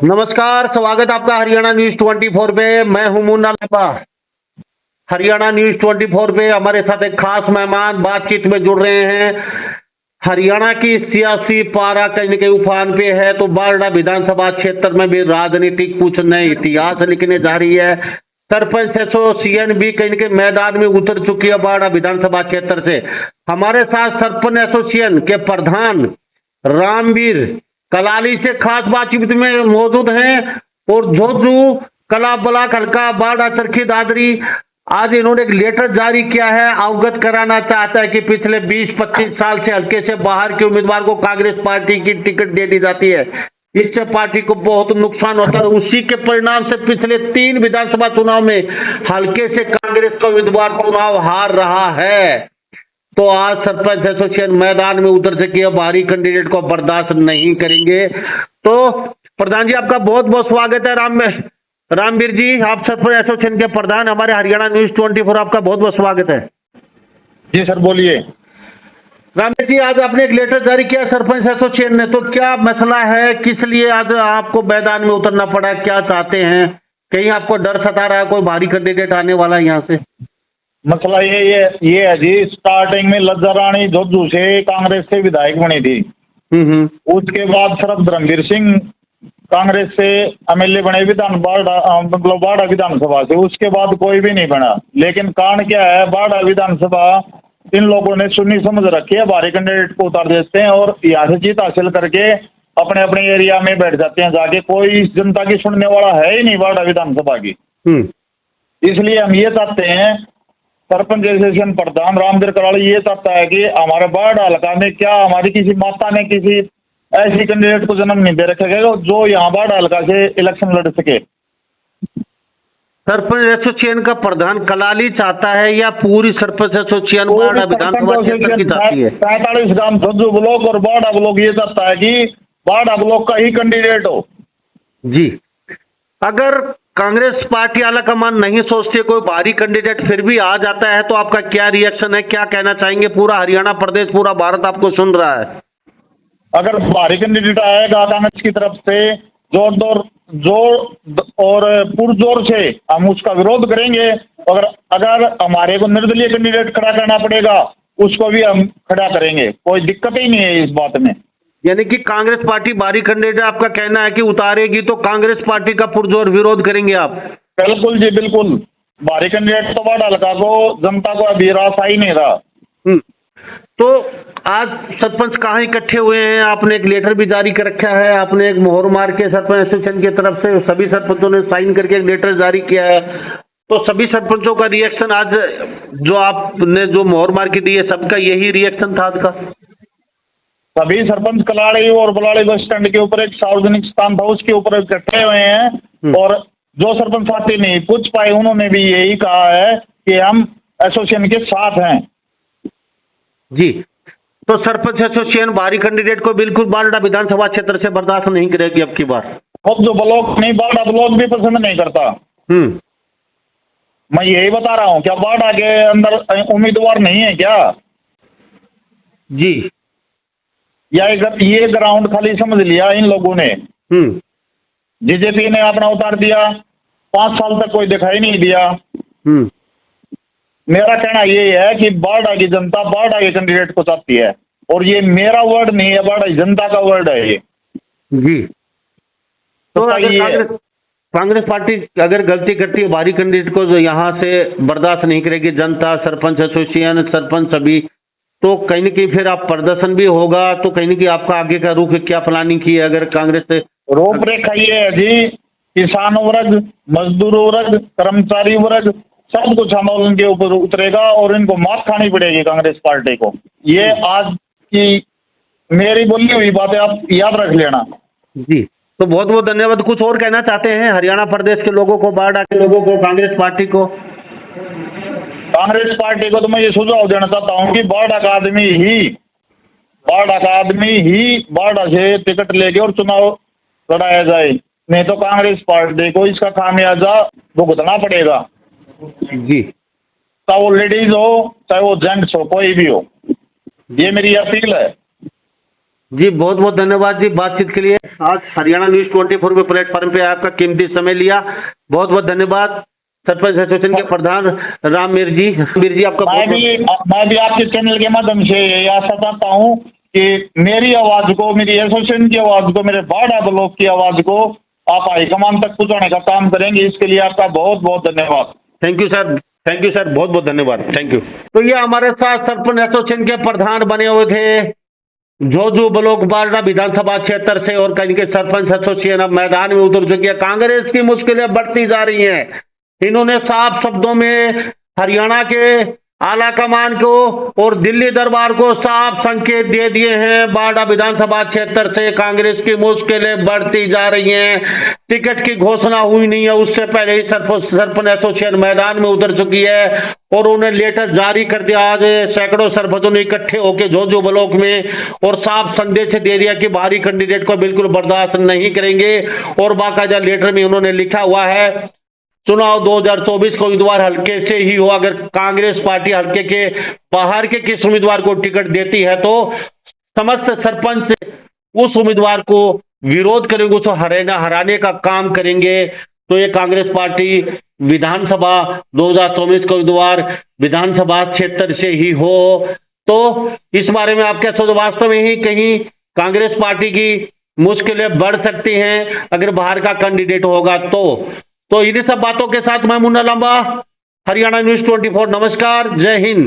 नमस्कार, स्वागत आपका हरियाणा न्यूज 24 पे। मैं हूं मुन्ना लापा। हरियाणा न्यूज 24 पे हमारे साथ एक खास मेहमान बातचीत में जुड़ रहे हैं। हरियाणा की सियासी पारा कहीं न कहीं उफान पे है, तो बारडा विधानसभा क्षेत्र में भी राजनीतिक कुछ नए इतिहास लिखने जा रही है। सरपंच एसोसिएशन भी कहीं न कहीं मैदान में उतर चुकी है बारडा विधानसभा क्षेत्र से। हमारे साथ सरपंच एसोसिएशन के प्रधान रामवीर कलाली से खास बातचीत में मौजूद हैं और झोझू कला ब्लॉक हल्का बारडा चरखी दादरी आज इन्होंने एक लेटर जारी किया है। अवगत कराना चाहता है कि पिछले 20-25 साल से हल्के से बाहर के उम्मीदवार को कांग्रेस पार्टी की टिकट दे दी जाती है। इससे पार्टी को बहुत नुकसान होता है। उसी के परिणाम से पिछले 3 विधानसभा चुनाव में हल्के से कांग्रेस का उम्मीदवार चुनाव हार रहा है। तो आज सरपंच एसोसिएशन मैदान में उतर चुकी है, बाहरी कैंडिडेट को बर्दाश्त नहीं करेंगे। तो प्रधान जी, आपका बहुत बहुत स्वागत है। रामवीर जी, आप सरपंच एसोसिएशन के प्रधान, हमारे हरियाणा न्यूज 24, आपका बहुत बहुत स्वागत है। जी सर, बोलिए। रामवीर जी, आज आपने एक लेटर जारी किया सरपंच एसोसिएशन ने, तो क्या मसला है, किस लिए आज आपको मैदान में उतरना पड़ा, क्या चाहते हैं? कहीं आपको डर सता रहा है कोई भारी कैंडिडेट आने वाला है यहाँ से? मसला ये है जी, स्टार्टिंग में लज्जा रानी झोझू से कांग्रेस से विधायक बनी थी। उसके बाद शरद धर्मवीर सिंह कांग्रेस से एमएलए बने बारडा विधानसभा से। उसके बाद कोई भी नहीं बना। लेकिन कारण क्या है, बारडा विधानसभा इन लोगों ने सुनी समझ रखी है, भारी कैंडिडेट को उतार देते हैं और यहाँ से जीत हासिल करके अपने अपने एरिया में बैठ जाते हैं जाके। कोई जनता की सुनने वाला है ही नहीं बारडा विधानसभा की। इसलिए हम ये चाहते हैं, सरपंच एसोसिएशन प्रधान रामवीर कलाली ये चाहता है कि हमारे बारडा हल्का में क्या हमारी किसी माता ने किसी ऐसी कैंडिडेट को जन्म नहीं दे रखा जो यहाँ बारडा हल्का से इलेक्शन लड़ सके। सरपंच एसोसिएशन का प्रधान कलाली चाहता है या पूरी सरपंच एसोसिएशन बारडा विधानसभा क्षेत्र की चाहती है? 45 ग्राम झोझू ब्लॉक और बारडा ब्लॉक ये चाहता है कि बारडा ब्लॉक का ही कैंडिडेट हो। जी, अगर कांग्रेस पार्टी आला कमान नहीं सोचती कोई भारी कैंडिडेट फिर भी आ जाता है, तो आपका क्या रिएक्शन है, क्या कहना चाहेंगे? पूरा हरियाणा प्रदेश, पूरा भारत आपको सुन रहा है। अगर भारी कैंडिडेट आएगा कांग्रेस की तरफ से जोर और पुरजोर से हम उसका विरोध करेंगे। अगर हमारे को निर्दलीय कैंडिडेट खड़ा करना पड़ेगा उसको भी हम खड़ा करेंगे। कोई दिक्कत ही नहीं है इस बात में। यानी कि कांग्रेस पार्टी भारी कैंडिडेट आपका कहना है कि उतारेगी तो कांग्रेस पार्टी का पुरजोर विरोध करेंगे आप? बिल्कुल जी, बिल्कुल। भारी कैंडिडेट तो बारडा हल्का को जनता को अभी रास्ता ही नहीं रहा। तो आज सरपंच कहाँ इकट्ठे हुए हैं? आपने एक लेटर भी जारी कर रखा है, आपने एक मोहर मार के सरपंच एसोसिएशन की तरफ से सभी सरपंचों ने साइन करके एक लेटर जारी किया है। तो सभी सरपंचों का रिएक्शन आज जो आपने जो मोहर मार के दी है, सबका यही रिएक्शन था आज का? सभी सरपंच कलाड़ी और बलाड़ी बस स्टैंड के ऊपर एक सार्वजनिक स्थान था, उसके ऊपर इकट्ठे हुए हैं। और जो सरपंच साथी नहीं पूछ पाए उन्होंने भी यही कहा है कि हम एसोसिएशन के साथ हैं। जी, तो सरपंच एसोसिएशन भारी कैंडिडेट को बिल्कुल बारडा विधानसभा क्षेत्र से बर्दाश्त नहीं करेगी अब की बार। अब जो ब्लॉक नहीं, बारडा ब्लॉक भी पसंद नहीं करता। मैं यही बता रहा हूँ, क्या बारडा के अंदर उम्मीदवार नहीं है क्या? जी, या ये ग्राउंड खाली समझ लिया इन लोगों ने। बीजेपी ने अपना उतार दिया, 5 साल तक कोई दिखाई नहीं दिया। मेरा कहना ये है कि बारडा की जनता बारडा के कैंडिडेट को चाहती है और ये मेरा वर्ड नहीं है, बारडा जनता का वर्ड है ये। जी, तो कांग्रेस पार्टी अगर गलती करती है भारी कैंडिडेट को जो यहाँ से बर्दाश्त नहीं करेगी जनता, सरपंच एसोसिएशन, सरपंच सभी, तो कहीं न कहीं फिर आप प्रदर्शन भी होगा। तो कहीं न कहीं आपका आगे का रुख क्या प्लानिंग की है अगर कांग्रेस से? रूपरेखा ये है जी, किसान वर्ग, मजदूर वर्ग, कर्मचारी वर्ग सब कुछ आंदोलन के ऊपर उतरेगा और इनको मात खानी पड़ेगी कांग्रेस पार्टी को। ये आज की मेरी बोली हुई बातें आप याद रख लेना। जी, तो बहुत बहुत धन्यवाद। कुछ और कहना चाहते हैं हरियाणा प्रदेश के लोगों को, बारडा के लोगों को, कांग्रेस पार्टी को? कांग्रेस पार्टी को तो मैं ये सुझाव देना चाहता हूँ कि बारडा का आदमी ही बारडा से टिकट लेके और चुनाव लड़ाया जाए, नहीं तो कांग्रेस पार्टी को इसका खामियाजा भुगतना पड़ेगा। जी, चाहे वो लेडीज हो चाहे वो जेंट्स हो, कोई भी हो, ये मेरी अपील है। जी बहुत बहुत धन्यवाद जी बातचीत के लिए। आज हरियाणा न्यूज 24 पे प्लेटफॉर्म पे आपका कीमती समय लिया, बहुत बहुत धन्यवाद। सरपंच एसोसिएशन के प्रधान रामवीर जी आपका मैं भी आपके चैनल के माध्यम से ये आशा करता हूँ कि मेरी आवाज को, मेरी एसोसिएशन की आवाज को, मेरे बाड़ा ब्लॉक की आवाज को आप हाईकमान तक पहुंचाने का काम करेंगे, इसके लिए आपका बहुत बहुत धन्यवाद। थैंक यू सर, बहुत बहुत धन्यवाद, थैंक यू। तो ये हमारे साथ सरपंच एसोसिएशन के प्रधान बने हुए थे जो ब्लॉक बारडा विधानसभा क्षेत्र से, और कहीं के सरपंच एसोसिएशन अब मैदान में उतर चुकी है। कांग्रेस की मुश्किलें बढ़ती जा रही हैं। इन्होंने साफ शब्दों में हरियाणा के आला कमान को और दिल्ली दरबार को साफ संकेत दे दिए हैं। बारडा विधानसभा क्षेत्र से कांग्रेस की मुश्किलें बढ़ती जा रही हैं। टिकट की घोषणा हुई नहीं है, उससे पहले ही सरपंच एसोसिएशन मैदान में उतर चुकी है और उन्हें लेटर जारी कर दिया। आज सैकड़ों सरपंचों ने इकट्ठे होकर जो ब्लॉक में और साफ संदेश दे दिया कि बाहरी कैंडिडेट को बिल्कुल बर्दाश्त नहीं करेंगे। और बाकायदा लेटर में उन्होंने लिखा हुआ है चुनाव 2024 को उम्मीदवार हल्के से ही हो। अगर कांग्रेस पार्टी हल्के के बाहर के किस उम्मीदवार को टिकट देती है तो समस्त सरपंच उस उम्मीदवार को विरोध करेंगे, उसको हराने का काम करेंगे। तो ये कांग्रेस पार्टी विधानसभा 2024 का उम्मीदवार विधानसभा क्षेत्र से ही हो। तो इस बारे में आप क्या सोच, वास्तव में ही कहीं कांग्रेस पार्टी की मुश्किलें बढ़ सकती हैं अगर बाहर का कैंडिडेट होगा तो इन्हीं सब बातों के साथ मैं मुन्ना लांबा, हरियाणा न्यूज 24, नमस्कार, जय हिंद।